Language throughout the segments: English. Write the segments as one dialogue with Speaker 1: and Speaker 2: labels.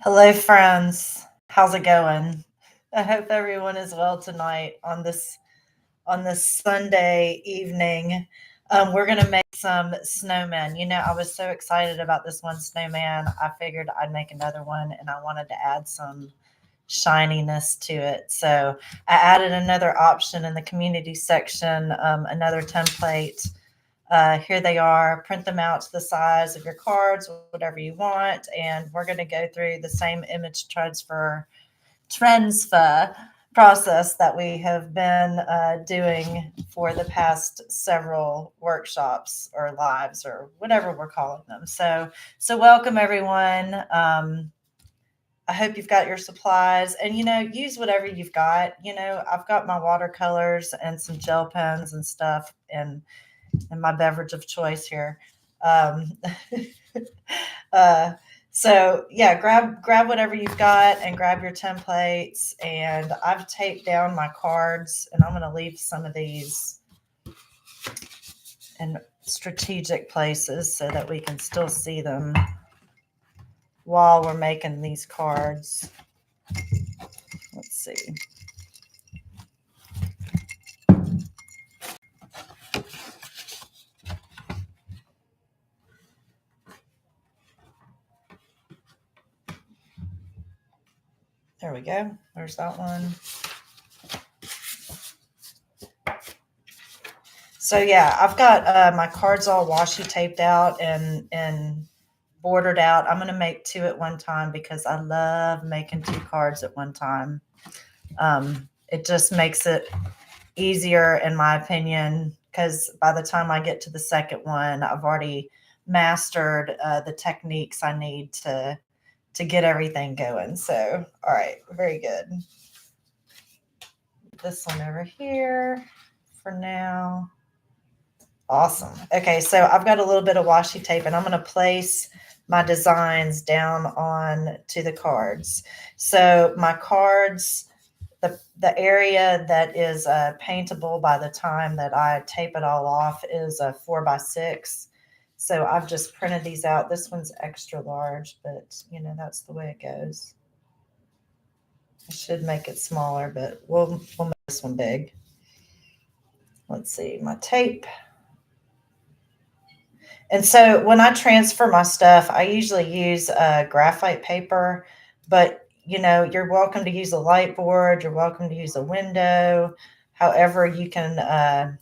Speaker 1: Hello, friends. How's it going? I hope everyone is well tonight on this Sunday evening. We're gonna make some snowmen. I was so excited about this one snowman. I figured I'd make another one, and I wanted to add some shininess to it. So I added another option in the community section, another template. Here they are. Print them out to the size of your cards, whatever you want. And we're going to go through the same image transfer process that we have been doing for the past several workshops or lives or whatever we're calling them. So welcome everyone. I hope you've got your supplies and use whatever you've got. I've got my watercolors and some gel pens and stuff and my beverage of choice here. Um, uh, so yeah, grab whatever you've got and grab your templates. And I've taped down my cards, and I'm going to leave some of these in strategic places so that we can still see them while we're making these cards. Let's see. There we go. There's that one. So yeah, I've got my cards all washi taped out and bordered out. I'm going to make two at one time because I love making two cards at one time. It just makes it easier, in my opinion, because by the time I get to the second one, I've already mastered the techniques I need to get everything going. So, all right, very good. This one over here for now. Awesome. Okay, so I've got a little bit of washi tape, and I'm going to place my designs down on to the cards. So my cards, the area that is paintable by the time that I tape it all off is a 4x6. So I've just printed these out. This one's extra large, but that's the way it goes. I should make it smaller, but we'll make this one big. Let's see, my tape. And so when I transfer my stuff, I usually use graphite paper, but you're welcome to use a light board. You're welcome to use a window, however you can,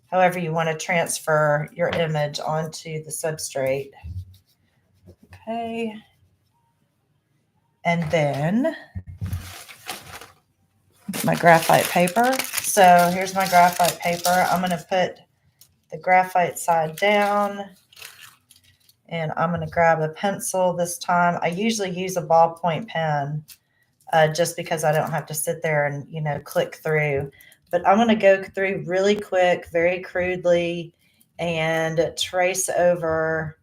Speaker 1: however you want to transfer your image onto the substrate. Okay. And then my graphite paper. So here's my graphite paper. I'm going to put the graphite side down. And I'm going to grab a pencil this time. I usually use a ballpoint pen just because I don't have to sit there and, click through. But I'm going to go through really quick, very crudely, and trace over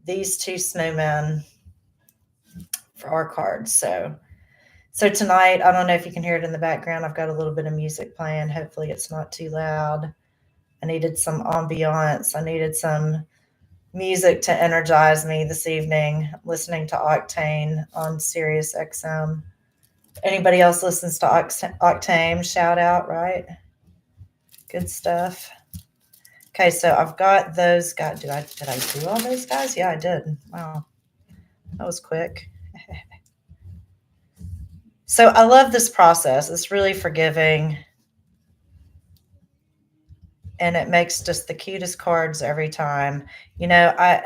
Speaker 1: these two snowmen for our cards. So tonight, I don't know if you can hear it in the background. I've got a little bit of music playing. Hopefully it's not too loud. I needed some ambiance. I needed some music to energize me this evening, listening to Octane on Sirius XM. Anybody else listens to Octane? Shout out, right? Good stuff. Okay, so I've got those guys. Did I do all those guys? Yeah, I did. Wow, that was quick. So I love this process. It's really forgiving. And it makes just the cutest cards every time. I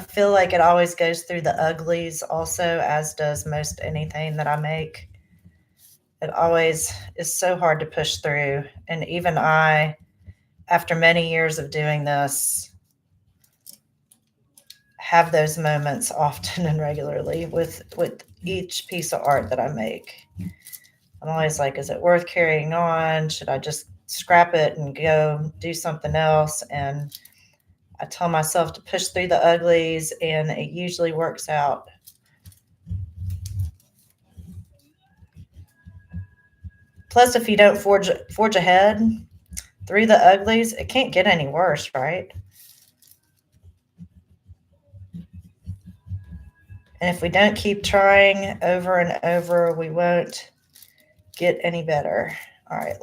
Speaker 1: feel like it always goes through the uglies also, as does most anything that I make. It always is so hard to push through. And even I, after many years of doing this, have those moments often and regularly with each piece of art that I make. I'm always like, is it worth carrying on? Should I just scrap it and go do something else? And I tell myself to push through the uglies, and it usually works out. Plus, if you don't forge ahead through the uglies, it can't get any worse, right? And if we don't keep trying over and over, we won't get any better. All right,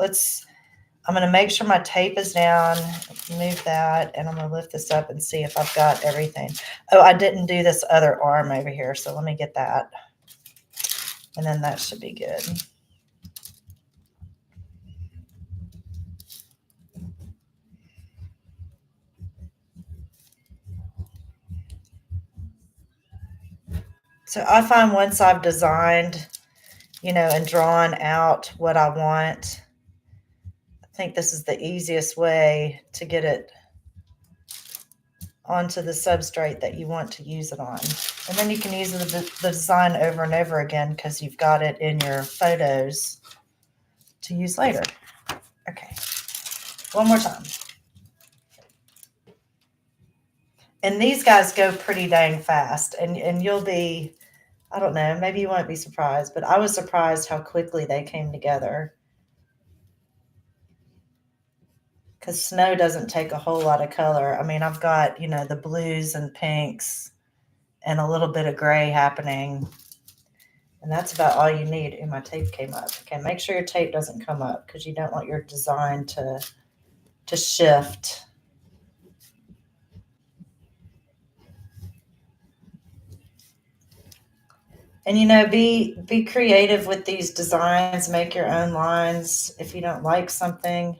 Speaker 1: I'm going to make sure my tape is down, move that, and I'm going to lift this up and see if I've got everything. Oh, I didn't do this other arm over here, so let me get that. And then that should be good. So I find once I've designed, and drawn out what I want, I think this is the easiest way to get it onto the substrate that you want to use it on. And then you can use the design over and over again because you've got it in your photos to use later. Okay, one more time. And these guys go pretty dang fast, and you'll be, I don't know, maybe you won't be surprised, but I was surprised how quickly they came together. Because snow doesn't take a whole lot of color. I mean, I've got, the blues and pinks and a little bit of gray happening. And that's about all you need. And my tape came up. Okay, make sure your tape doesn't come up because you don't want your design to shift. And be creative with these designs. Make your own lines. If you don't like something,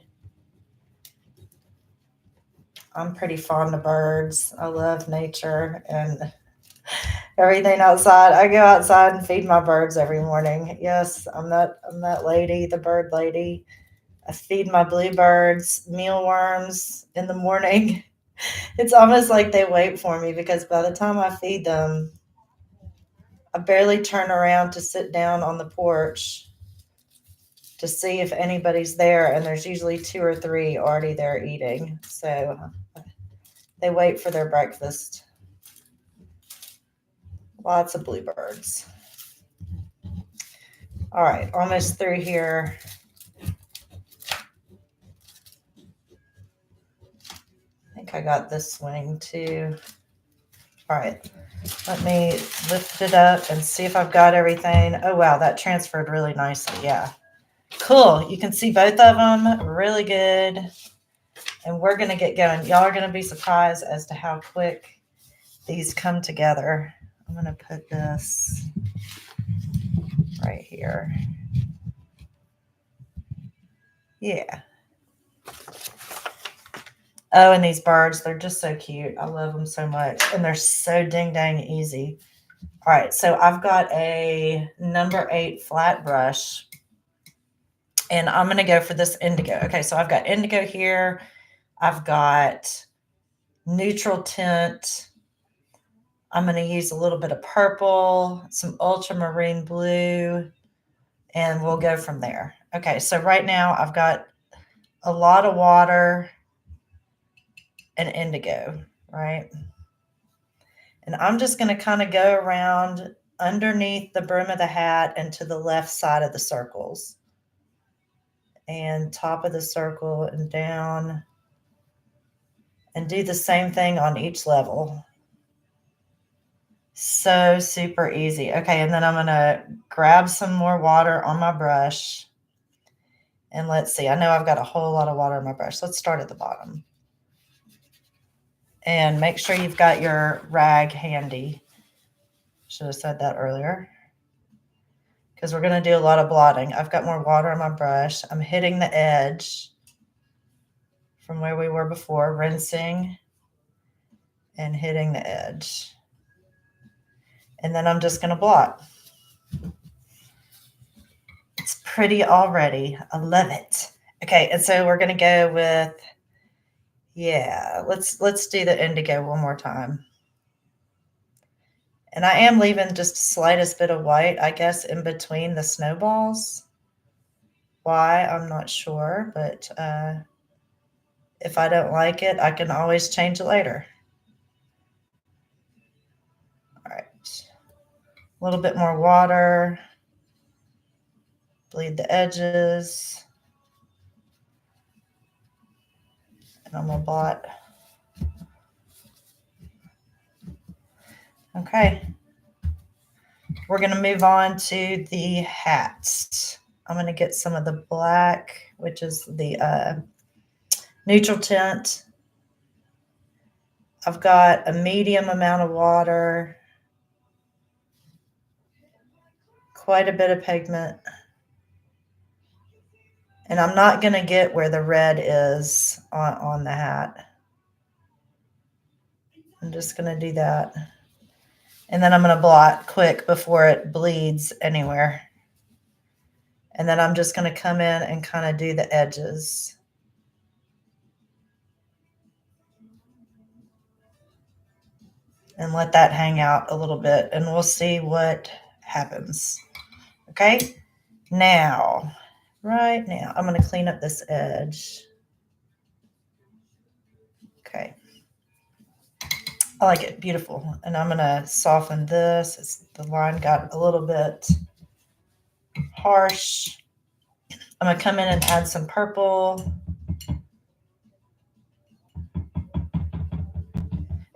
Speaker 1: I'm pretty fond of birds. I love nature and everything outside. I go outside and feed my birds every morning. Yes, I'm that lady, the bird lady. I feed my bluebirds mealworms in the morning. It's almost like they wait for me because by the time I feed them, I barely turn around to sit down on the porch to see if anybody's there, and there's usually 2 or 3 already there eating. So they wait for their breakfast. Lots of bluebirds. All right, almost through here. I think I got this swing too. All right, let me lift it up and see if I've got everything. Oh, wow, that transferred really nicely. Yeah. Cool. You can see both of them really good. And we're going to get going. Y'all are going to be surprised as to how quick these come together. I'm going to put this right here. Yeah. Oh, and these birds, they're just so cute. I love them so much. And they're so ding dang easy. All right, so I've got a number 8 flat brush. And I'm going to go for this indigo. Okay, so I've got indigo here. I've got neutral tint. I'm going to use a little bit of purple, some ultramarine blue, and we'll go from there. Okay, so right now I've got a lot of water and indigo, right? And I'm just going to kind of go around underneath the brim of the hat and to the left side of the circles. And top of the circle and down. And do the same thing on each level. So super easy. Okay, and then I'm going to grab some more water on my brush. And let's see, I know I've got a whole lot of water on my brush. Let's start at the bottom. And make sure you've got your rag handy. Should have said that earlier. Because we're going to do a lot of blotting. I've got more water on my brush. I'm hitting the edge from where we were before, rinsing and hitting the edge. And then I'm just going to blot. It's pretty already. I love it. Okay, and so we're going to go with, let's do the indigo one more time. And I am leaving just the slightest bit of white, I guess, in between the snowballs. Why, I'm not sure, but if I don't like it, I can always change it later. All right. A little bit more water. Bleed the edges. And I'm going to blot. Okay. We're going to move on to the hats. I'm going to get some of the black, which is the neutral tint. I've got a medium amount of water, quite a bit of pigment. And I'm not going to get where the red is on the hat. I'm just going to do that. And then I'm going to blot quick before it bleeds anywhere. And then I'm just going to come in and kind of do the edges. And let that hang out a little bit. And we'll see what happens. Okay? Now, right now, I'm going to clean up this edge. Okay. I like it. Beautiful. And I'm going to soften this. The line got a little bit harsh. I'm going to come in and add some purple.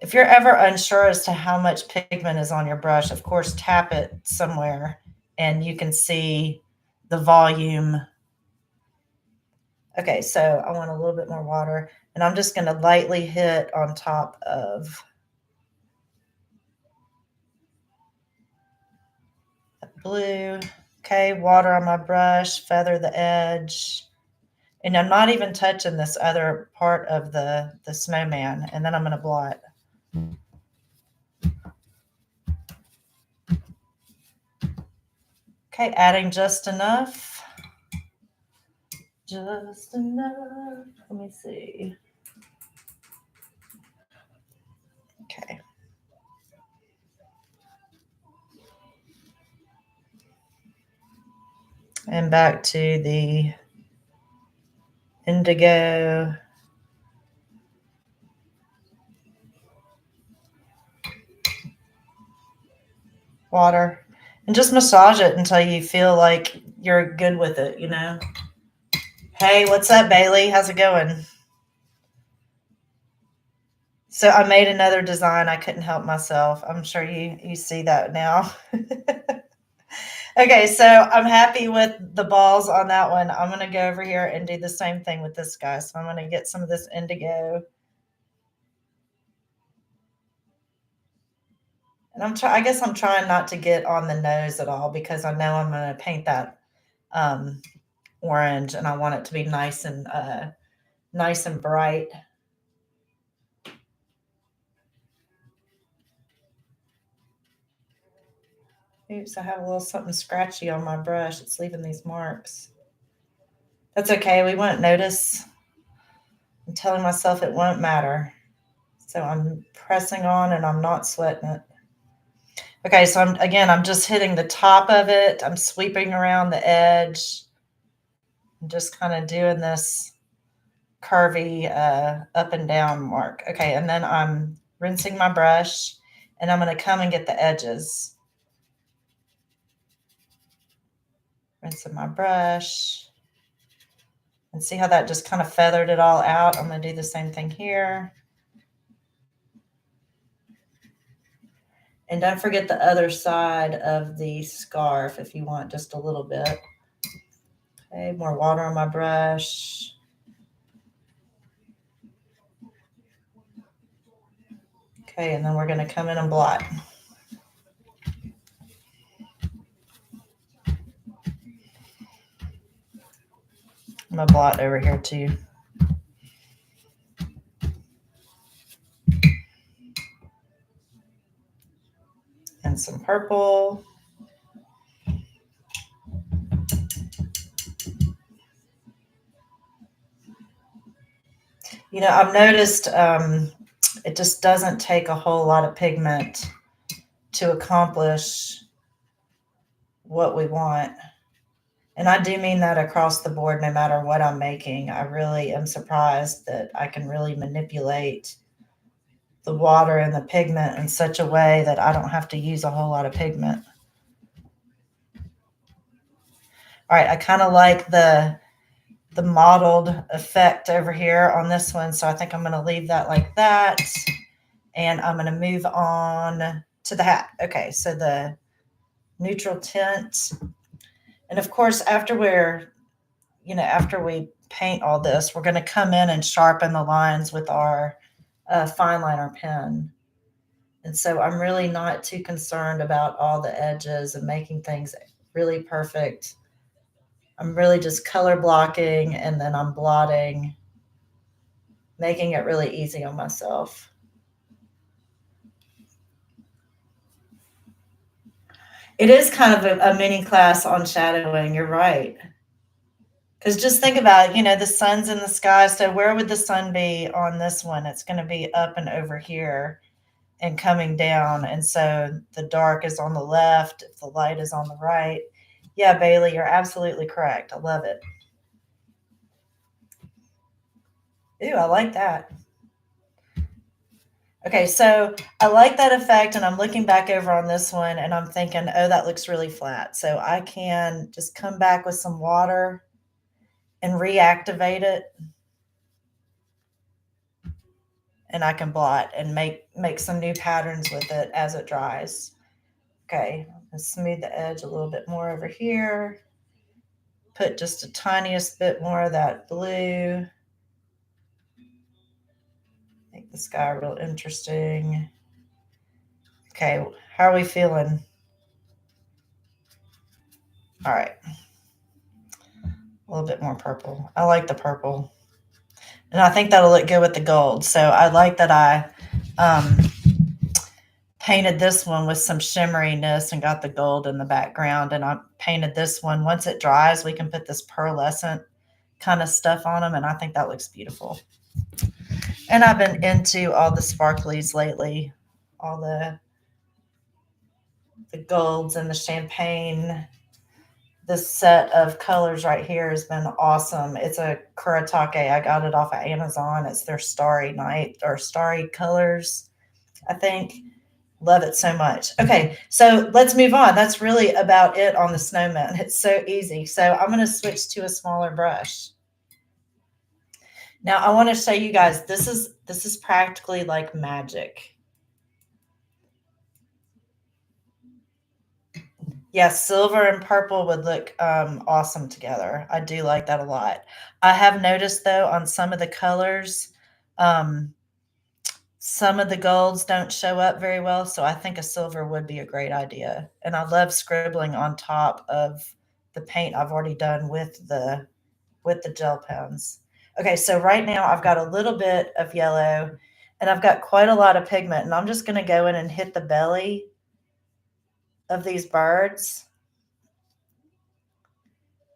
Speaker 1: If you're ever unsure as to how much pigment is on your brush, of course, tap it somewhere and you can see the volume. Okay, so I want a little bit more water, and I'm just going to lightly hit on top of the blue. Okay, water on my brush, feather the edge. And I'm not even touching this other part of the snowman, and then I'm going to blot. Okay, adding just enough. Just enough. Let me see. Okay. And back to the indigo. Water. And just massage it until you feel like you're good with it, you know? Hey, what's up, Bailey? How's it going? So I made another design. I couldn't help myself. I'm sure you see that now. Okay, so I'm happy with the balls on that one. I'm going to go over here and do the same thing with this guy. So I'm going to get some of this indigo. And I guess I'm trying not to get on the nose at all because I know I'm going to paint that orange and I want it to be nice and bright. Oops, I have a little something scratchy on my brush. It's leaving these marks. That's okay. We won't notice. I'm telling myself it won't matter. So I'm pressing on and I'm not sweating it. Okay, so I'm just hitting the top of it. I'm sweeping around the edge. I'm just kind of doing this curvy up and down mark. Okay, and then I'm rinsing my brush and I'm going to come and get the edges. Rinsing my brush. And see how that just kind of feathered it all out? I'm going to do the same thing here. And don't forget the other side of the scarf if you want just a little bit. Okay, more water on my brush. Okay, and then we're going to come in and blot. I'm going to blot over here too. And some purple. You know, I've noticed it just doesn't take a whole lot of pigment to accomplish what we want. And I do mean that across the board, no matter what I'm making. I really am surprised that I can really manipulate the water and the pigment in such a way that I don't have to use a whole lot of pigment. All right, I kind of like the mottled effect over here on this one. So I think I'm going to leave that like that. And I'm going to move on to the hat. Okay, so the neutral tint. And of course, after we paint all this, we're going to come in and sharpen the lines with our fine liner pen. And so I'm really not too concerned about all the edges and making things really perfect. I'm really just color blocking and then I'm blotting, making it really easy on myself. It is kind of a mini class on shadowing. You're right. Because just think about it, the sun's in the sky. So where would the sun be on this one? It's going to be up and over here and coming down. And so the dark is on the left, if the light is on the right. Yeah, Bailey, you're absolutely correct. I love it. Ooh, I like that. Okay, so I like that effect, and I'm looking back over on this one, and I'm thinking, oh, that looks really flat. So I can just come back with some water and reactivate it, and I can blot and make some new patterns with it as it dries. Okay, let's smooth the edge a little bit more over here. Put just a tiniest bit more of that blue. Make the sky real interesting. Okay, how are we feeling? All right. A little bit more purple. I like the purple. And I think that'll look good with the gold. So I like that I painted this one with some shimmeriness and got the gold in the background. And I painted this one. Once it dries, we can put this pearlescent kind of stuff on them. And I think that looks beautiful. And I've been into all the sparklies lately, all the golds and the champagne. This set of colors right here has been awesome. It's a Kuretake. I got it off of Amazon. It's their Starry Night or Starry Colors, I think. Love it so much. Okay, so let's move on. That's really about it on the snowman. It's so easy. So I'm going to switch to a smaller brush. Now I want to show you guys, this is practically like magic. Yes, silver and purple would look awesome together. I do like that a lot. I have noticed though on some of the colors, um, some of the golds don't show up very well, so I think a silver would be a great idea. And I love scribbling on top of the paint I've already done with the gel pens. Okay, so right now I've got a little bit of yellow and I've got quite a lot of pigment, and I'm just going to go in and hit the belly of these birds.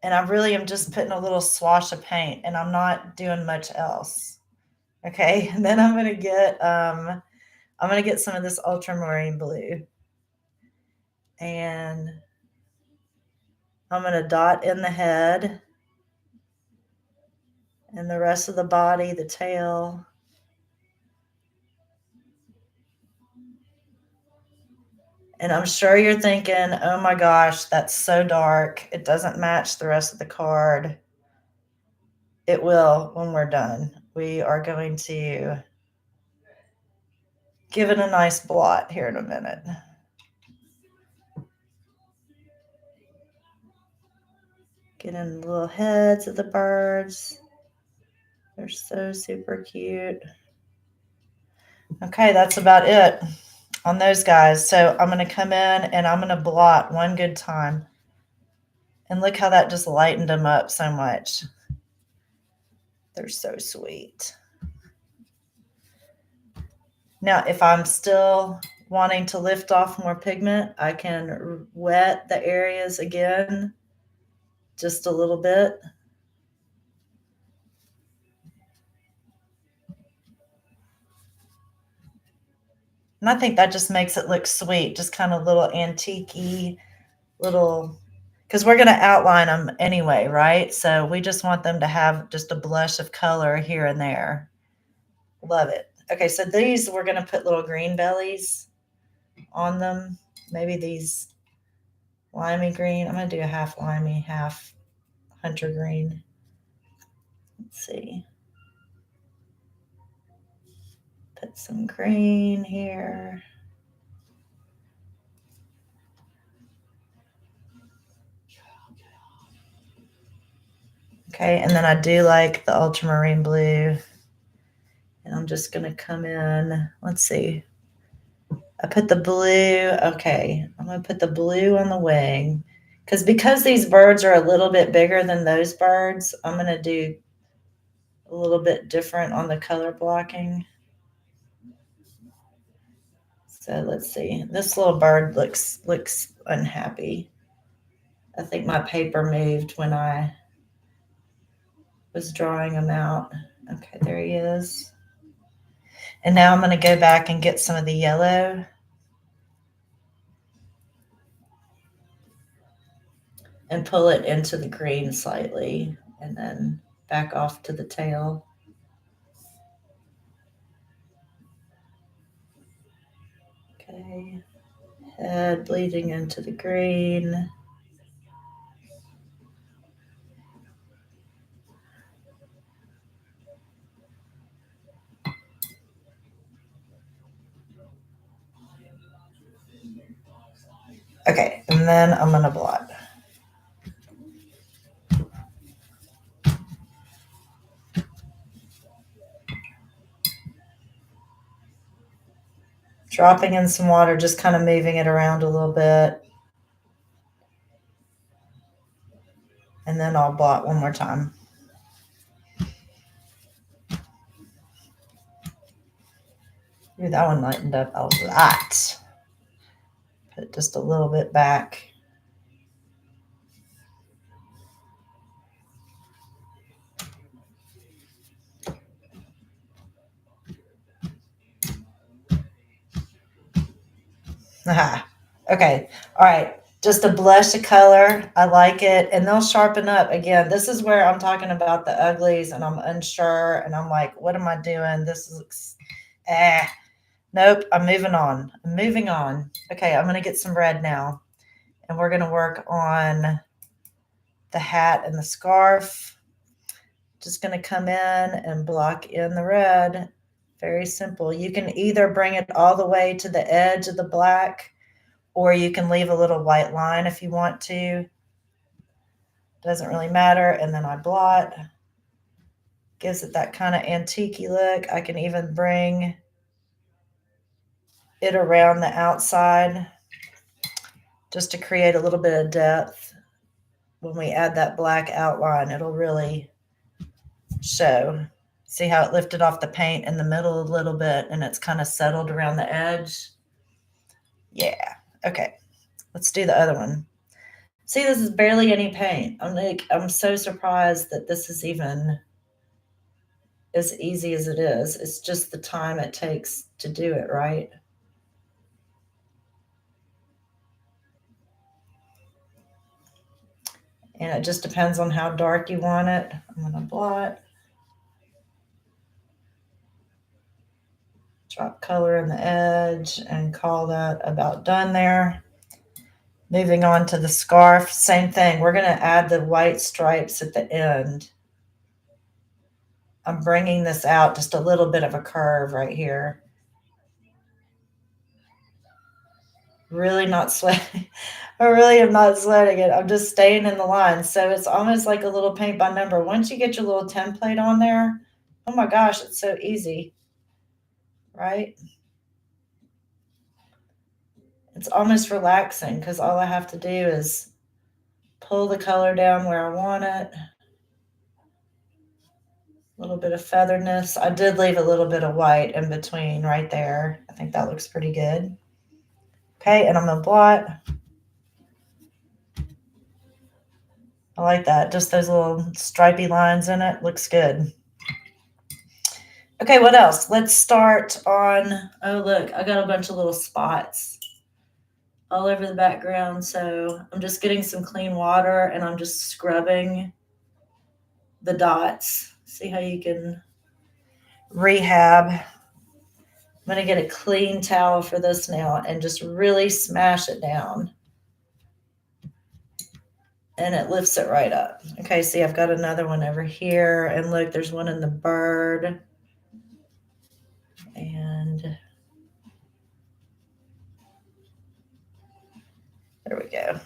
Speaker 1: And I really am just putting a little swash of paint, and I'm not doing much else. Okay, and then I'm gonna get some of this ultramarine blue, and I'm gonna dot in the head and the rest of the body, the tail. And I'm sure you're thinking, oh my gosh, that's so dark. It doesn't match the rest of the card. It will when we're done. We are going to give it a nice blot here in a minute. Get in the little heads of the birds. They're so super cute. Okay, that's about it on those guys. So I'm going to come in and I'm going to blot one good time. And look how that just lightened them up so much. They're so sweet. Now, if I'm still wanting to lift off more pigment, I can wet the areas again just a little bit. And I think that just makes it look sweet, just kind of little antique-y, little, because we're going to outline them anyway, right? So we just want them to have just a blush of color here and there. Love it. Okay, so these, we're going to put little green bellies on them. Maybe these limey green. I'm going to do a half limey, half hunter green. Let's see. Put some green here. Okay, and then I do like the ultramarine blue. And I'm just going to come in. Let's see. I put the blue. Okay, I'm going to put the blue on the wing. Because these birds are a little bit bigger than those birds, I'm going to do a little bit different on the color blocking. So let's see. This little bird looks unhappy. I think my paper moved when I was drawing him out. Okay, there he is. And now I'm going to go back and get some of the yellow. And pull it into the green slightly, and then back off to the tail. Okay, head bleeding into the green. Okay, and then I'm going to blot. Dropping in some water, just kind of moving it around a little bit. And then I'll blot one more time. Ooh, that one lightened up a lot. Put just a little bit back. Aha. Okay. All right. Just a blush of color. I like it. And they'll sharpen up. Again, this is where I'm talking about the uglies and I'm unsure. And I'm like, what am I doing? This looks, nope. I'm moving on. I'm moving on. Okay. I'm going to get some red now. And we're going to work on the hat and the scarf. Just going to come in and block in the red. Very simple. You can either bring it all the way to the edge of the black, or you can leave a little white line if you want to. Doesn't really matter. And then I blot. Gives it that kind of antique-y look. I can even bring it around the outside just to create a little bit of depth. When we add that black outline, it'll really show. See how it lifted off the paint in the middle a little bit and it's kind of settled around the edge? Yeah. Okay. Let's do the other one. See, this is barely any paint. I'm so surprised that this is even as easy as it is. It's just the time it takes to do it, right? And it just depends on how dark you want it. I'm going to blot. Drop color in the edge and call that about done there. Moving on to the scarf, same thing. We're going to add the white stripes at the end. I'm bringing this out just a little bit of a curve right here. Really not sweating. I really am not sweating it. I'm just staying in the line. So it's almost like a little paint by number. Once you get your little template on there, oh my gosh, it's so easy, right? It's almost relaxing because all I have to do is pull the color down where I want it. A little bit of featheredness. I did leave a little bit of white in between right there. I think that looks pretty good. Okay, and I'm going to blot. I like that. Just those little stripy lines in it. Looks good. Okay, what else? Let's start on, oh, look, I got a bunch of little spots all over the background. So I'm just getting some clean water and I'm just scrubbing the dots. See how you can rehab. I'm going to get a clean towel for this now and just really smash it down. And it lifts it right up. Okay, see, I've got another one over here. And look, there's one in the bird. And there we go.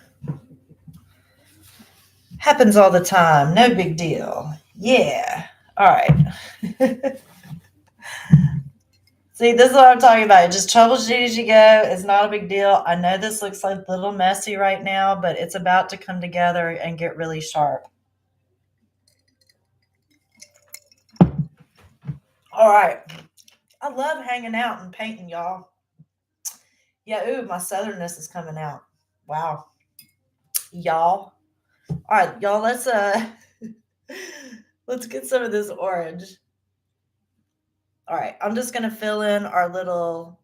Speaker 1: Happens all the time. No big deal. Yeah. All right. See, this is what I'm talking about. Just troubleshoot as you go. It's not a big deal. I know this looks like a little messy right now, but it's about to come together and get really sharp. All right. I love hanging out and painting, y'all. Yeah, ooh, my southernness is coming out. Wow. Y'all. All right, y'all, let's get some of this orange. All right, I'm just gonna fill in our little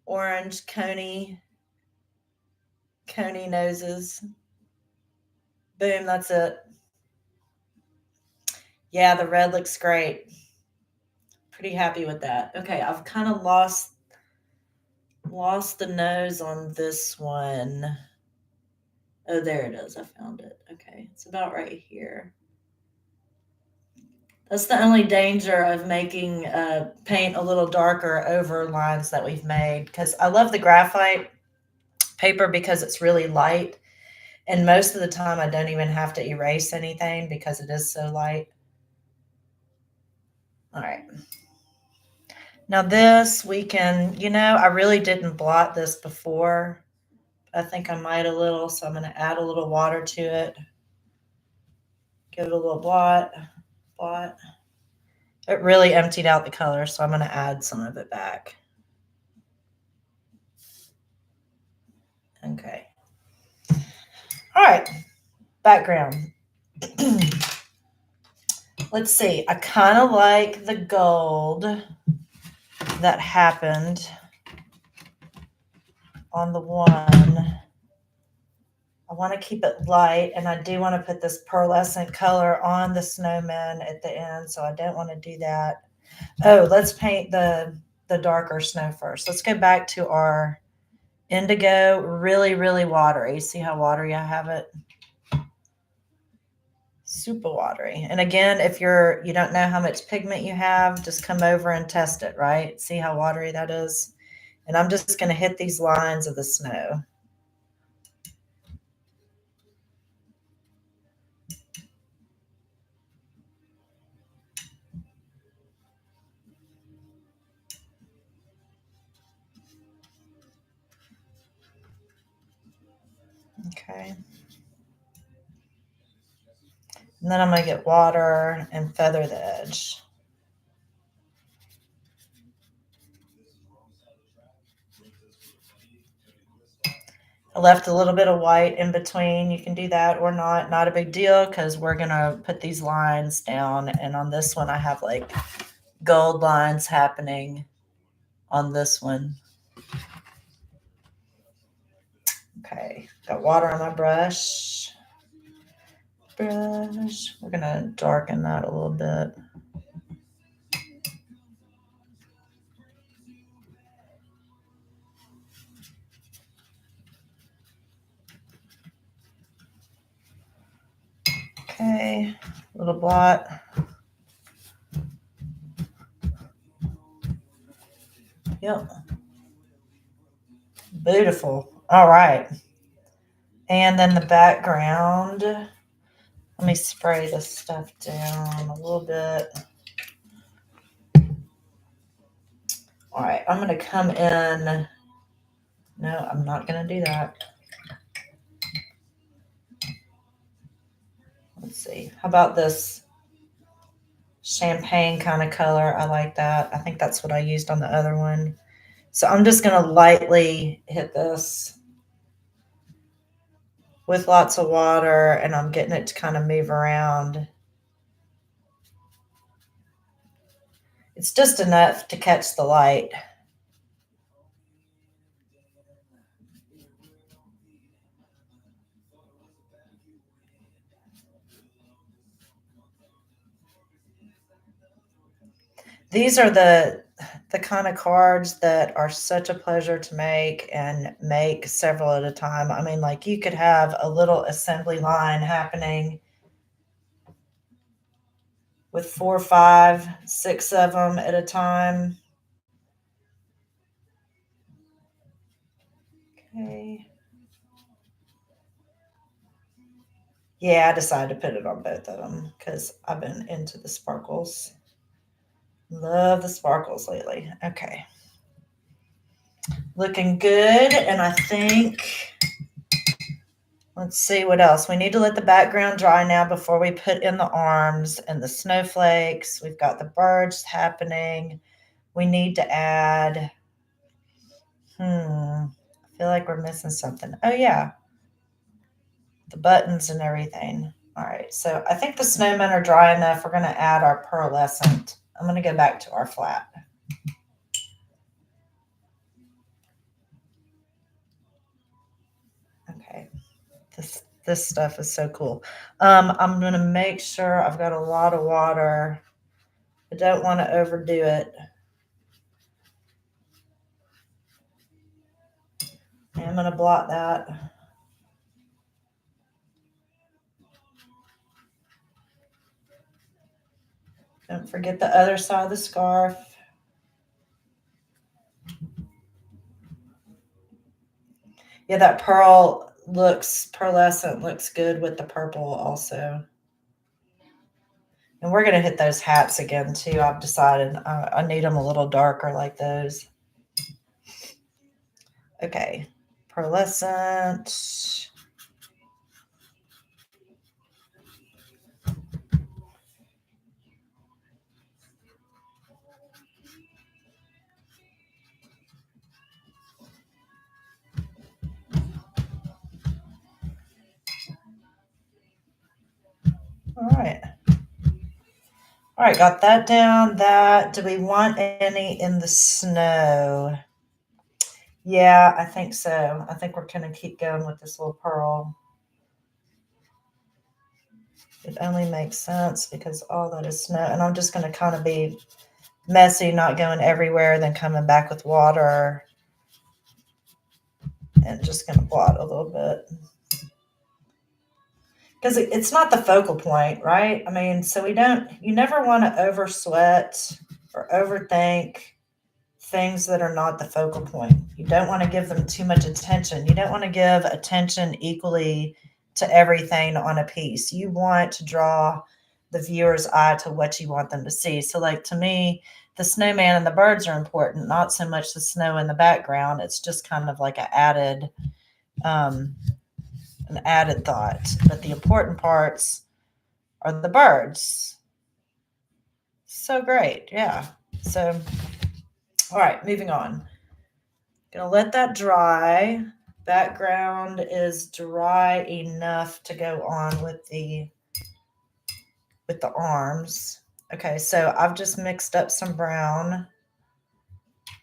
Speaker 1: orange coney noses. Boom, that's it. Yeah, the red looks great. Pretty happy with that. Okay, I've kind of lost the nose on this one. Oh, there it is. I found it. Okay, it's about right here. That's the only danger of making paint a little darker over lines that we've made, because I love the graphite paper because it's really light, and most of the time I don't even have to erase anything because it is so light. All right. Now this we can, I really didn't blot this before. I think I might a little, so I'm going to add a little water to it. Give it a little blot. It really emptied out the color, so I'm going to add some of it back. Okay. All right. Background. Let's see. I kind of like the gold that happened on the one. I want to keep it light, and I do want to put this pearlescent color on the snowmen at the end, so I don't want to do that. Oh, let's paint the darker snow first. Let's go back to our indigo. Really, really watery. See how watery I have it? Super watery. And again, if you don't know how much pigment you have, just come over and test it, right? See how watery that is? And I'm just going to hit these lines of the snow. Okay. And then I'm going to get water and feather the edge. I left a little bit of white in between. You can do that or not. Not a big deal, because we're going to put these lines down. And on this one, I have like gold lines happening on this one. Okay, got water on my brush. We're going to darken that a little bit. Okay, little blot. Yep. Beautiful. All right. And then the background. Let me spray this stuff down a little bit. All right, I'm going to come in. No, I'm not going to do that. Let's see. How about this champagne kind of color? I like that. I think that's what I used on the other one. So I'm just going to lightly hit this with lots of water, and I'm getting it to kind of move around. It's just enough to catch the light. These are the kind of cards that are such a pleasure to make, and make several at a time. I mean, like, you could have a little assembly line happening with 4, 5, 6 of them at a time. Okay. Yeah, I decided to put it on both of them because I've been into the sparkles. Love the sparkles lately. Okay. Looking good. And I think, let's see what else. We need to let the background dry now before we put in the arms and the snowflakes. We've got the birds happening. We need to add, I feel like we're missing something. Oh, yeah, the buttons and everything. All right, so I think the snowmen are dry enough. We're going to add our pearlescent. I'm going to go back to our flat. Okay, this stuff is so cool. I'm going to make sure I've got a lot of water. I don't want to overdo it. I'm going to blot that. Don't forget the other side of the scarf. Yeah, that pearlescent looks good with the purple also. And we're going to hit those hats again too. I've decided I need them a little darker like those. Okay, pearlescent. All right. All right, got that down. Do we want any in the snow? Yeah, I think so. I think we're going to keep going with this little pearl. It only makes sense because all that is snow. And I'm just going to kind of be messy, not going everywhere, then coming back with water. And just going to blot a little bit. Because it's not the focal point, right? I mean, so you never want to over sweat or overthink things that are not the focal point. You don't want to give them too much attention. You don't want to give attention equally to everything on a piece. You want to draw the viewer's eye to what you want them to see. So, like to me, the snowman and the birds are important, not so much the snow in the background. It's just kind of like um, an added thought. But the important parts are the birds. So great. Yeah. So, all right, moving on. Gonna let that dry. Background is dry enough to go on with the arms. Okay, so I've just mixed up some brown.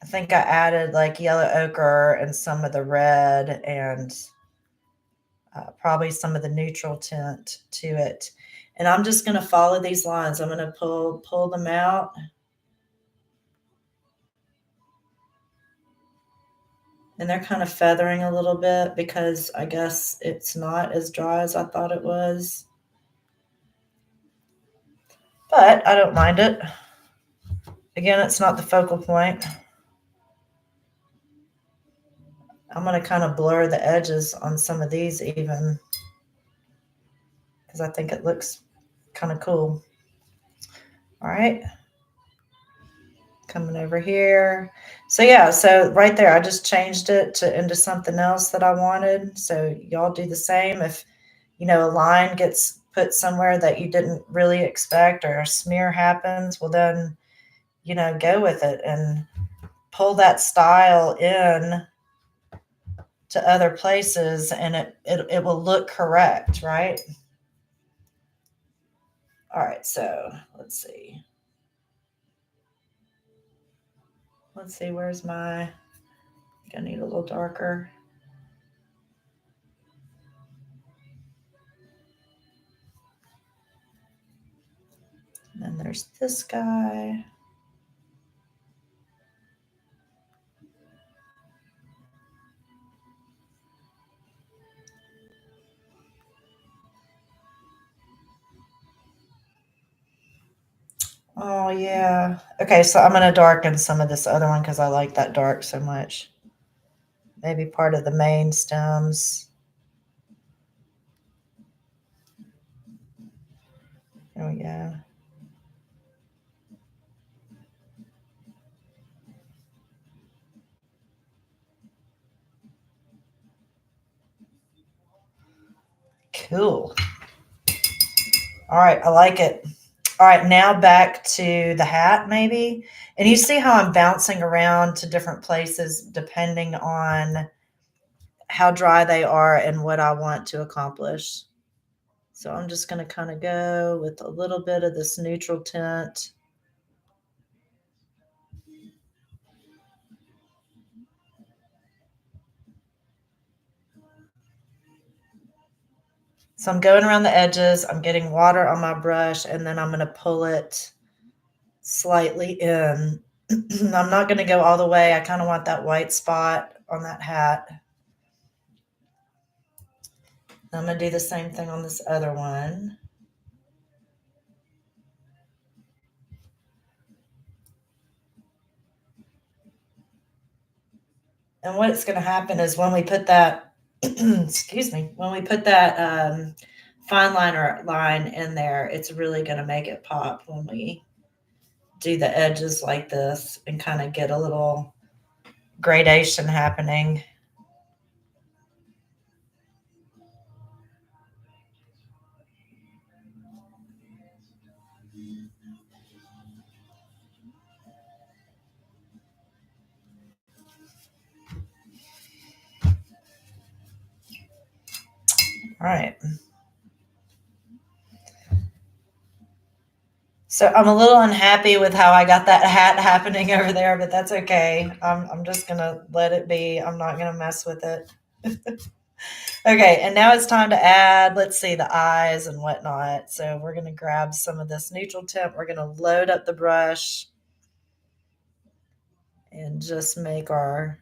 Speaker 1: I think I added like yellow ochre and some of the red and probably some of the neutral tint to it. And I'm just going to follow these lines. I'm going to pull them out. And they're kind of feathering a little bit because I guess it's not as dry as I thought it was. But I don't mind it. Again, it's not the focal point. I'm going to kind of blur the edges on some of these even because I think it looks kind of cool. All right. Coming over here. So yeah, so right there, I just changed it into something else that I wanted. So y'all do the same. If, a line gets put somewhere that you didn't really expect or a smear happens, well then, go with it and pull that style in to other places and it will look correct, right? All right, so let's see. Where's I think I need a little darker. And then there's this guy. Oh, yeah. Okay, so I'm going to darken some of this other one because I like that dark so much. Maybe part of the main stems. There we go. Cool. All right, I like it. All right, now back to the hat maybe. And you see how I'm bouncing around to different places depending on how dry they are and what I want to accomplish. So I'm just going to kind of go with a little bit of this neutral tint. So I'm going around the edges, I'm getting water on my brush, and then I'm going to pull it slightly in. I'm not going to go all the way. I kind of want that white spot on that hat. I'm going to do the same thing on this other one. And what's going to happen is when we put that, excuse me, when we put that fine liner line in there, it's really going to make it pop when we do the edges like this and kind of get a little gradation happening. All right. So I'm a little unhappy with how I got that hat happening over there, but that's okay. I'm just going to let it be. I'm not going to mess with it. Okay, and now it's time to add, let's see, the eyes and whatnot. So we're going to grab some of this neutral tint. We're going to load up the brush and just make our...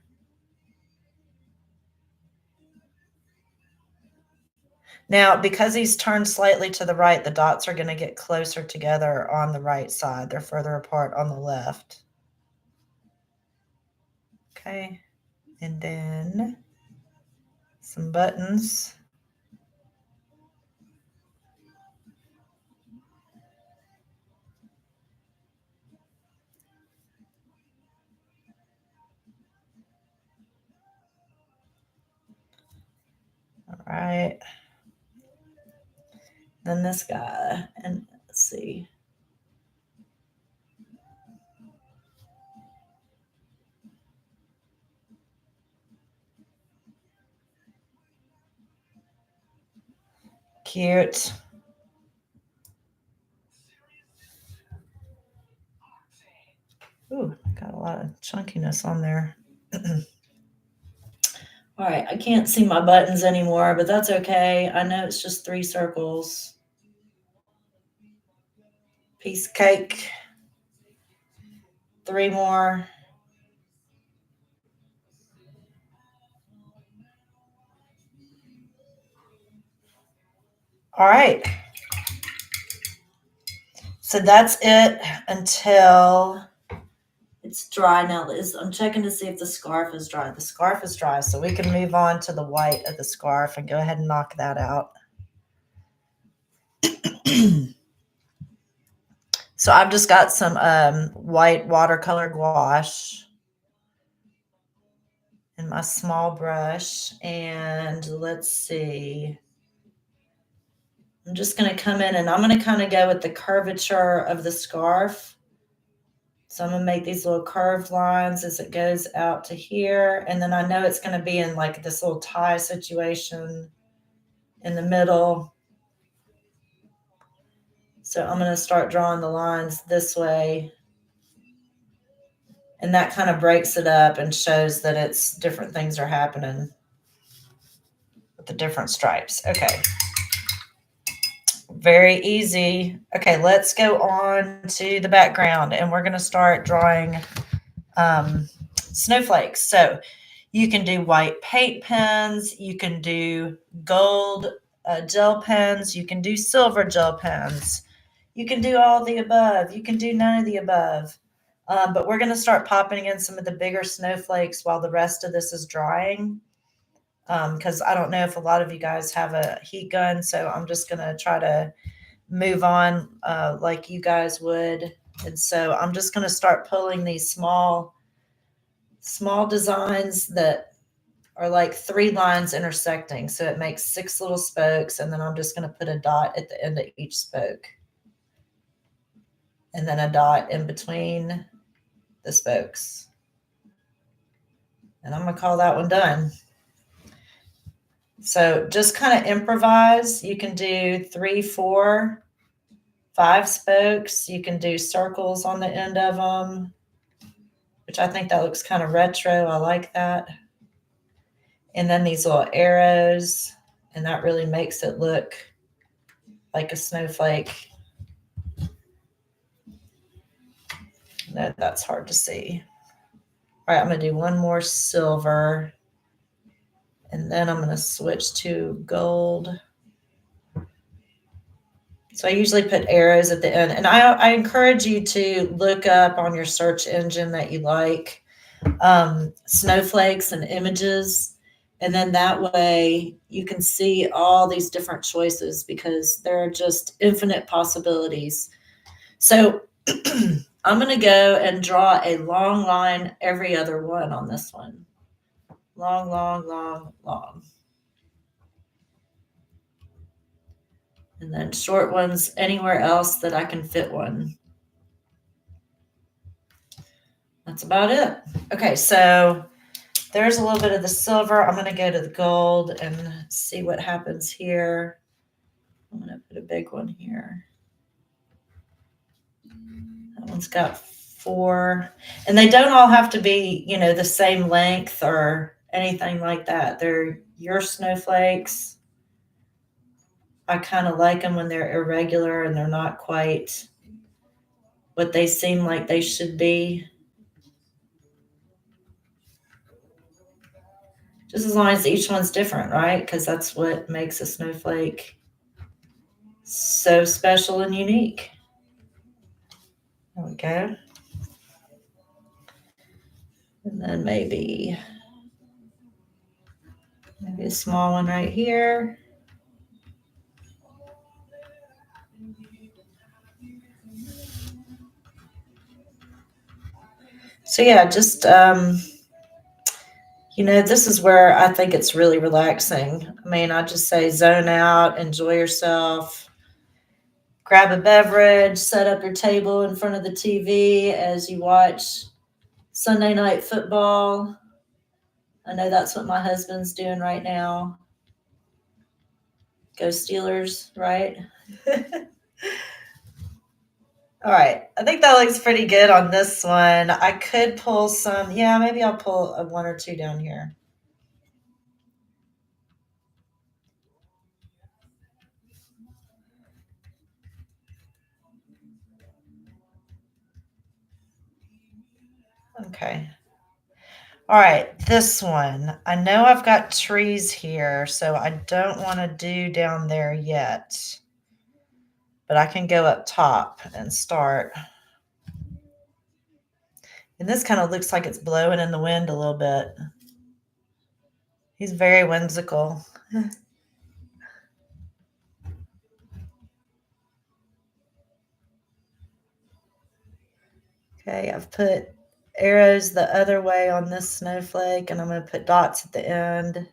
Speaker 1: Now, because he's turned slightly to the right, the dots are going to get closer together on the right side. They're further apart on the left. Okay, and then some buttons. All right. Then this guy, and let's see. Cute. Ooh, got a lot of chunkiness on there. All right, I can't see my buttons anymore, but that's okay. I know it's just 3 circles. Piece of cake. 3 more. All right. So that's it until it's dry now. I'm checking to see if the scarf is dry. The scarf is dry, so we can move on to the white of the scarf and go ahead and knock that out. So I've just got some white watercolor gouache in my small brush, and let's see. I'm just going to come in and I'm going to kind of go with the curvature of the scarf. So I'm going to make these little curved lines as it goes out to here. And then I know it's going to be in like this little tie situation in the middle. So I'm going to start drawing the lines this way. And that kind of breaks it up and shows that it's different things are happening with the different stripes. Okay. Very easy. Okay, let's go on to the background and we're going to start drawing snowflakes. So you can do white paint pens, you can do gold gel pens, you can do silver gel pens, you can do all the above, you can do none of the above. But we're going to start popping in some of the bigger snowflakes while the rest of this is drying. Because I don't know if a lot of you guys have a heat gun, so I'm just going to try to move on like you guys would. And so I'm just going to start pulling these small designs that are like 3 lines intersecting. So it makes 6 little spokes. And then I'm just going to put a dot at the end of each spoke. And then a dot in between the spokes. And I'm going to call that one done. So just kind of improvise. You can do 3, 4, 5 spokes. You can do circles on the end of them, which I think that looks kind of retro. I like that. And then these little arrows, and that really makes it look like a snowflake. No, that's hard to see. All right, I'm going to do one more silver, and then I'm going to switch to gold. So I usually put arrows at the end, and I encourage you to look up on your search engine that you like snowflakes and images, and then that way you can see all these different choices because there are just infinite possibilities. So I'm going to go and draw a long line every other one on this one. Long, long, long, long. And then short ones anywhere else that I can fit one. That's about it. Okay, so there's a little bit of the silver. I'm going to go to the gold and see what happens here. I'm going to put a big one here. That one's got 4. And they don't all have to be, the same length or anything like that. They're your snowflakes. I kind of like them when they're irregular and they're not quite what they seem like they should be. Just as long as each one's different, right? Because that's what makes a snowflake so special and unique. There we go. And then maybe a small one right here. So yeah, just, this is where I think it's really relaxing. I mean, I just say zone out, enjoy yourself, grab a beverage, set up your table in front of the TV as you watch Sunday night football. I know that's what my husband's doing right now. Go Steelers, right? All right. I think that looks pretty good on this one. I could pull some. Yeah, maybe I'll pull a 1 or 2 down here. Okay. All right, this one. I know I've got trees here, so I don't want to do down there yet. But I can go up top and start. And this kind of looks like it's blowing in the wind a little bit. He's very whimsical. Okay, I've put arrows the other way on this snowflake, and I'm going to put dots at the end.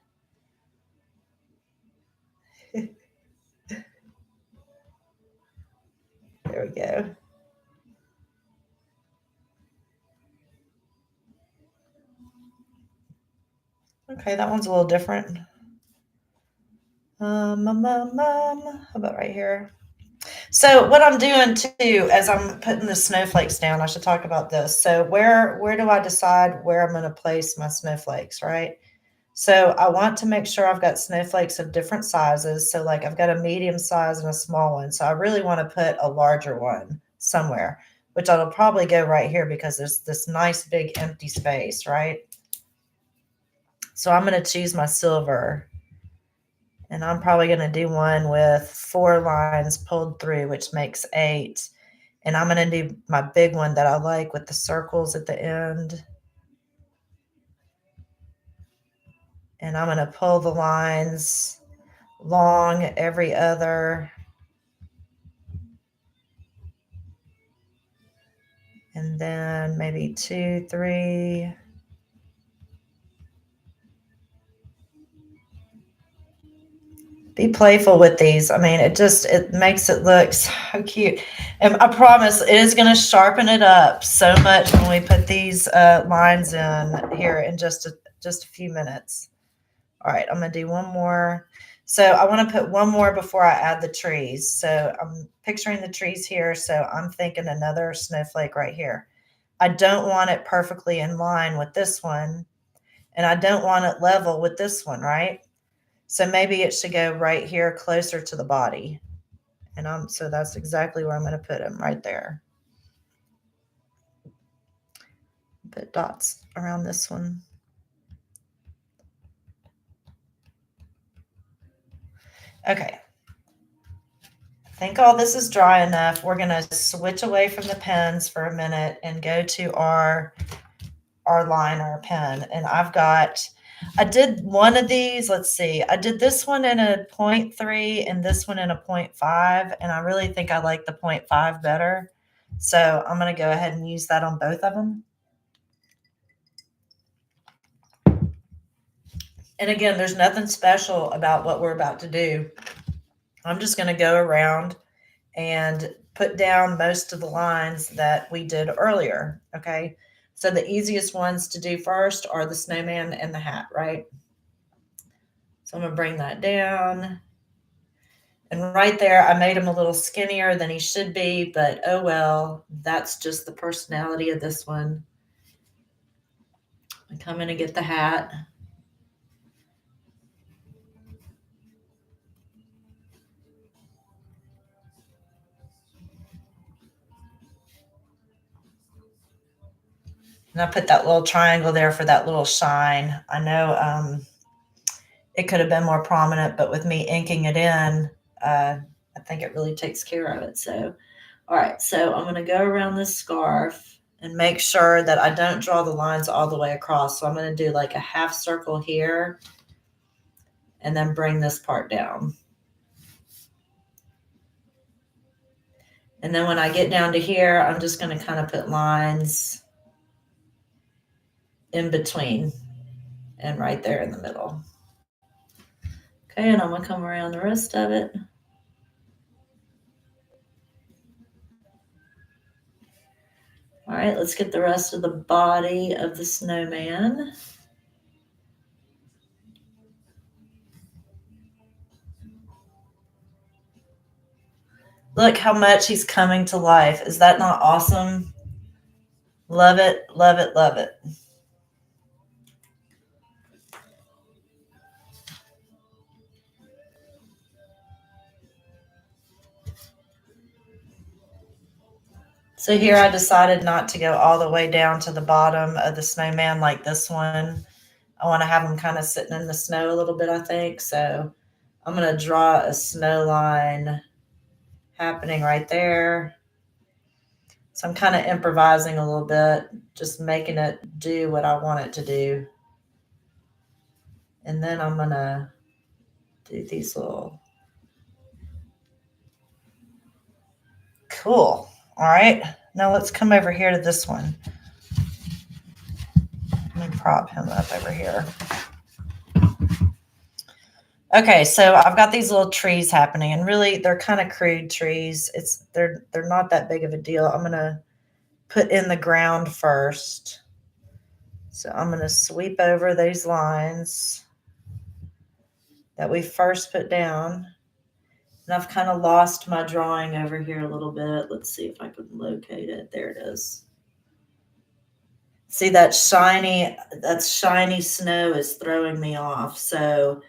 Speaker 1: There we go. Okay, that one's a little different. How about right here? So what I'm doing too, as I'm putting the snowflakes down, I should talk about this. So where do I decide where I'm going to place my snowflakes, right? So I want to make sure I've got snowflakes of different sizes. So like I've got a medium size and a small one. So I really want to put a larger one somewhere, which I'll probably go right here because there's this nice big empty space, right? So I'm going to choose my silver. And I'm probably going to do one with 4 lines pulled through, which makes 8. And I'm going to do my big one that I like with the circles at the end. And I'm going to pull the lines long every other And then maybe 2, 3. Be playful with these. I mean, it makes it look so cute. And I promise it is going to sharpen it up so much when we put these lines in here in just a few minutes. All right, I'm going to do one more. So I want to put one more before I add the trees. So I'm picturing the trees here. So I'm thinking another snowflake right here. I don't want it perfectly in line with this one, and I don't want it level with this one, right? So maybe it should go right here closer to the body. And so that's exactly where I'm going to put him, right there. Put dots around this one. Okay. I think all this is dry enough. We're going to switch away from the pens for a minute and go to our liner pen. And I did one of these. Let's see. I did this one in a 0.3 and this one in a 0.5. And I really think I like the 0.5 better. So I'm going to go ahead and use that on both of them. And again, there's nothing special about what we're about to do. I'm just going to go around and put down most of the lines that we did earlier. Okay. So the easiest ones to do first are the snowman and the hat, right? So I'm going to bring that down. And right there, I made him a little skinnier than he should be, but oh well, that's just the personality of this one. I come in and get the hat. And I put that little triangle there for that little shine. I know it could have been more prominent, but with me inking it in, I think it really takes care of it. So, all right, so I'm going to go around this scarf and make sure that I don't draw the lines all the way across. So I'm going to do like a half circle here and then bring this part down. And then when I get down to here, I'm just going to kind of put lines in between and right there in the middle. Okay, and I'm going to come around the rest of it. All right, let's get the rest of the body of the snowman. Look how much he's coming to life. Is that not awesome? Love it, love it, love it. So here I decided not to go all the way down to the bottom of the snowman like this one. I want to have him kind of sitting in the snow a little bit, I think. So I'm going to draw a snow line happening right there. So I'm kind of improvising a little bit, just making it do what I want it to do. And then I'm going to do these little. Cool. All right. Now let's come over here to this one. Let me prop him up over here. Okay, so I've got these little trees happening, and really they're kind of crude trees. They're not that big of a deal. I'm gonna put in the ground first. So I'm gonna sweep over those lines that we first put down. And I've kind of lost my drawing over here a little bit. Let's see if I can locate it. There it is. See that shiny snow is throwing me off. So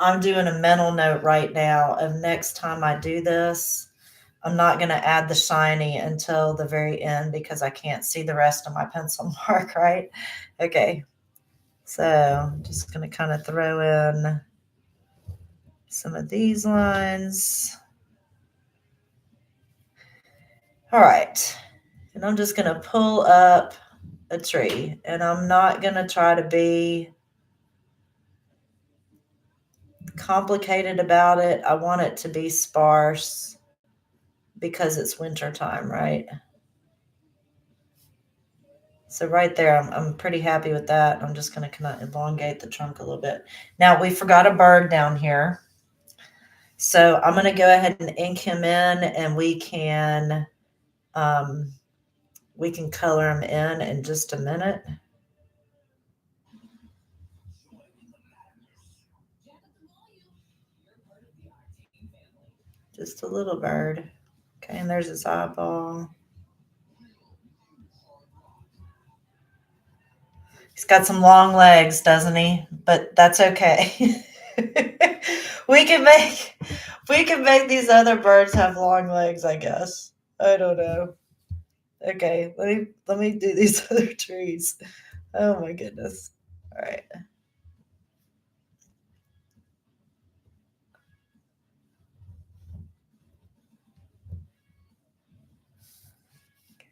Speaker 1: I'm doing a mental note right now of next time I do this, I'm not going to add the shiny until the very end because I can't see the rest of my pencil mark, right? Okay. So I'm just going to kind of throw in some of these lines. All right. And I'm just going to pull up a tree, and I'm not going to try to be complicated about it. I want it to be sparse because it's winter time, right? So right there, I'm pretty happy with that. I'm just going to kind of elongate the trunk a little bit. Now we forgot a bird down here. So I'm going to go ahead and ink him in, and we can color him in just a minute. Just a little bird. Okay, and there's his eyeball. He's got some long legs, doesn't he? But that's okay. we can make these other birds have long legs, I guess. I don't know. Okay, let me do these other trees. Oh my goodness. All right.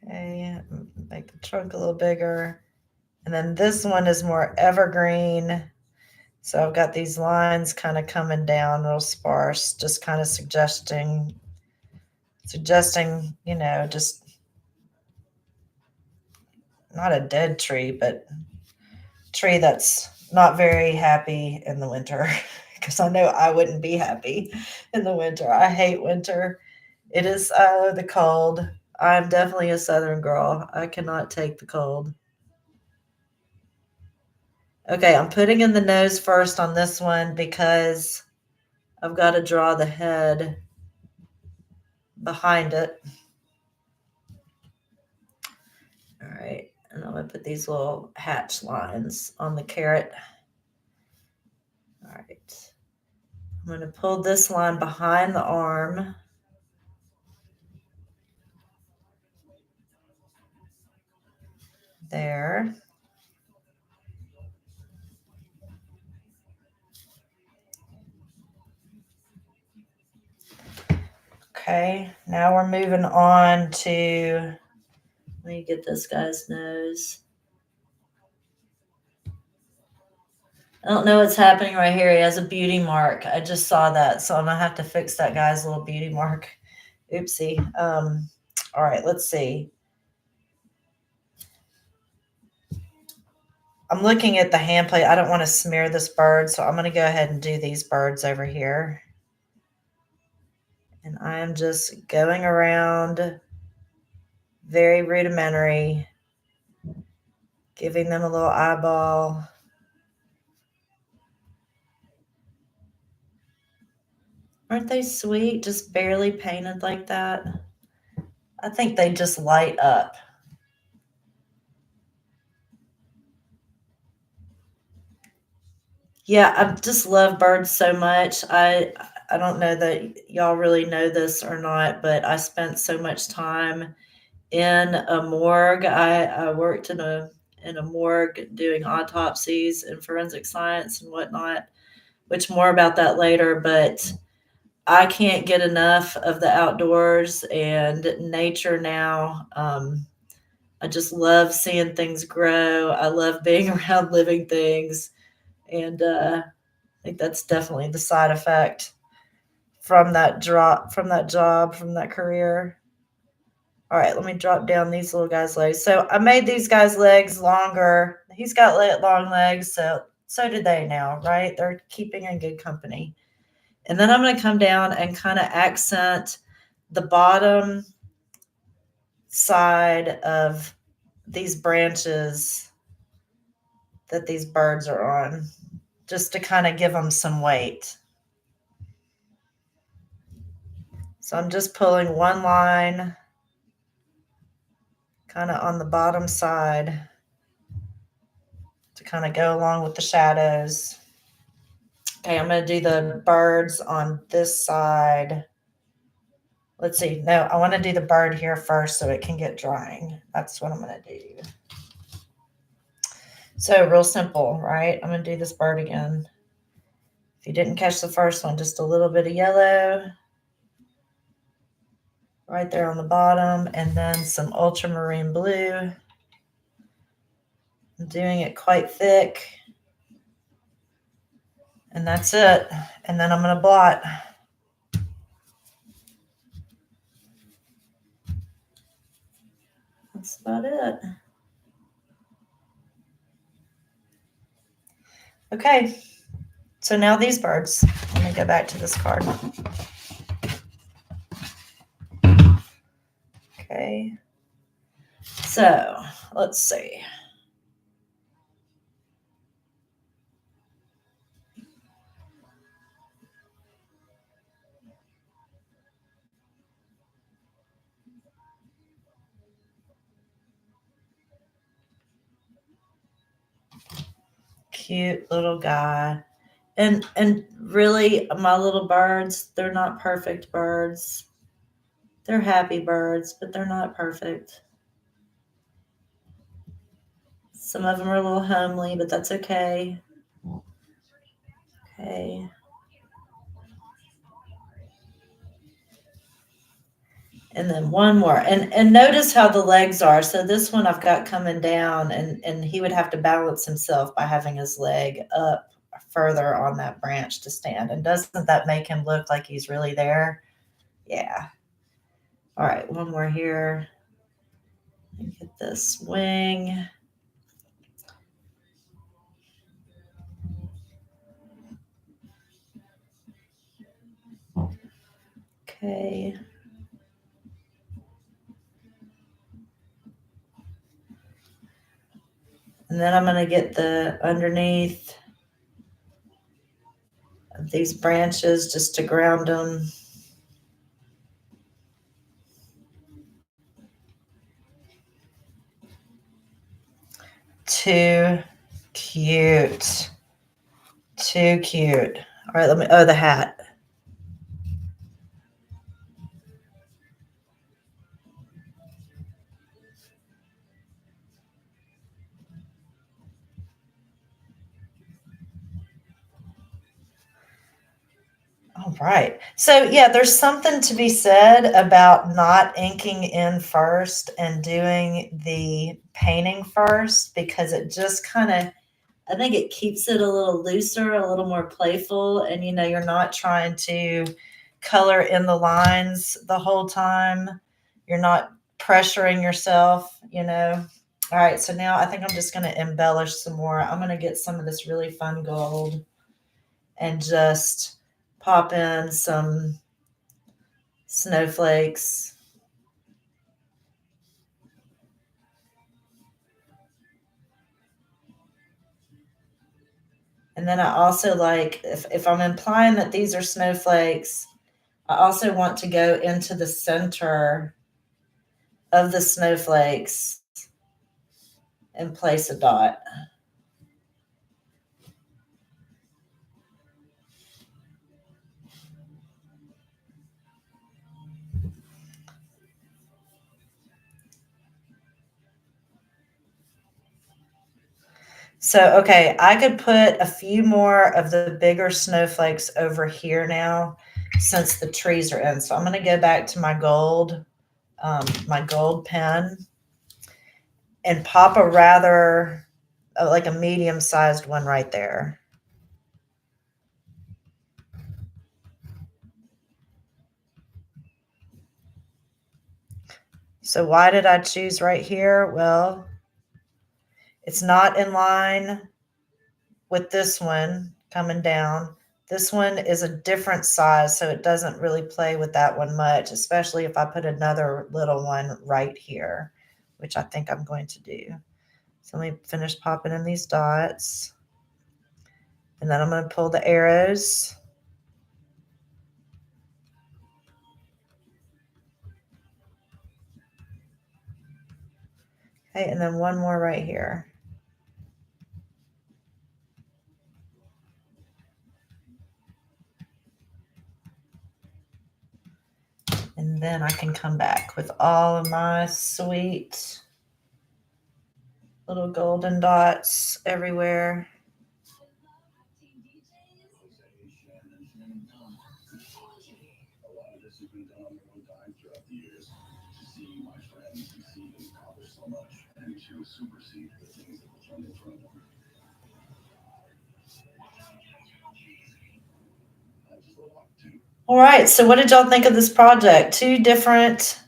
Speaker 1: Okay, make the trunk a little bigger. And then this one is more evergreen. So I've got these lines kind of coming down real sparse, just kind of suggesting, just not a dead tree, but tree that's not very happy in the winter. Because I know I wouldn't be happy in the winter. I hate winter. It is the cold. I'm definitely a southern girl. I cannot take the cold. Okay, I'm putting in the nose first on this one because I've got to draw the head behind it. All right, and I'm going to put these little hatch lines on the carrot. All right, I'm going to pull this line behind the arm. There. Okay, now we're moving on to, let me get this guy's nose. I don't know what's happening right here. He has a beauty mark. I just saw that, so I'm gonna have to fix that guy's little beauty mark. Oopsie. All right, let's see. I'm looking at the hand plate. I don't want to smear this bird, so I'm gonna go ahead and do these birds over here. And I am just going around very rudimentary, giving them a little eyeball. Aren't they sweet? Just barely painted like that. I think they just light up. Yeah, I just love birds so much. I don't know that y'all really know this or not, but I spent so much time in a morgue. I worked in a morgue doing autopsies and forensic science and whatnot, which more about that later, but I can't get enough of the outdoors and nature now. I just love seeing things grow. I love being around living things. And I think that's definitely the side effect from that job, from that career. All right, let me drop down these little guys' legs. So I made these guys' legs longer. He's got long legs, so do they now, right? They're keeping in good company. And then I'm going to come down and kind of accent the bottom side of these branches that these birds are on, just to kind of give them some weight. So I'm just pulling one line kind of on the bottom side to kind of go along with the shadows. Okay, I'm going to do the birds on this side. Let's see. No, I want to do the bird here first so it can get drying. That's what I'm going to do. So real simple, right? I'm going to do this bird again. If you didn't catch the first one, just a little bit of yellow right there on the bottom, and then some ultramarine blue. I'm doing it quite thick. And that's it. And then I'm going to blot. That's about it. Okay, so now these birds. Let me go back to this card. Okay, so let's see. Cute little guy. And really, my little birds, they're not perfect birds. They're happy birds, but they're not perfect. Some of them are a little homely, but that's okay. Okay. And then one more. And notice how the legs are. So this one I've got coming down, and he would have to balance himself by having his leg up further on that branch to stand. And doesn't that make him look like he's really there? Yeah. All right, one more here. Get this wing. Okay. And then I'm going to get the underneath of these branches just to ground them. Too cute. Too cute. All right, the hat. All right. So, yeah, there's something to be said about not inking in first and doing the painting first, because it just kind of, I think it keeps it a little looser, a little more playful. And, you're not trying to color in the lines the whole time. You're not pressuring yourself. All right. So now I think I'm just going to embellish some more. I'm going to get some of this really fun gold and just pop in some snowflakes. And then I also like, if I'm implying that these are snowflakes, I also want to go into the center of the snowflakes and place a dot. So, okay, I could put a few more of the bigger snowflakes over here now since the trees are in. So I'm going to go back to my gold pen and pop a rather, like a medium-sized one right there. So why did I choose right here? Well, it's not in line with this one coming down. This one is a different size, so it doesn't really play with that one much, especially if I put another little one right here, which I think I'm going to do. So let me finish popping in these dots. And then I'm going to pull the arrows. Okay, and then one more right here. And then I can come back with all of my sweet little golden dots everywhere. All right, so what did y'all think of this project? 2 different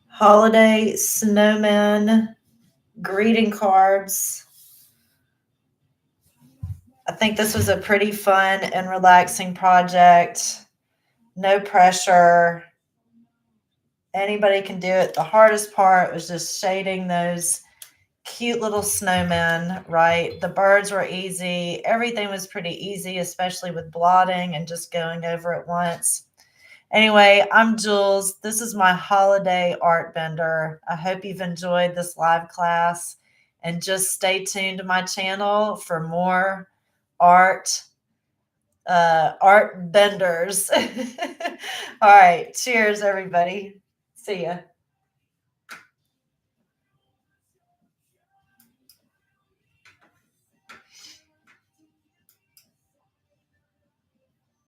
Speaker 1: holiday snowmen greeting cards. I think this was a pretty fun and relaxing project. No pressure. Anybody can do it. The hardest part was just shading those cute little snowmen, right? The birds were easy. Everything was pretty easy, especially with blotting and just going over it once. Anyway, I'm Jules. This is my holiday art bender. I hope you've enjoyed this live class, and just stay tuned to my channel for more art art benders. All right, cheers everybody. See ya.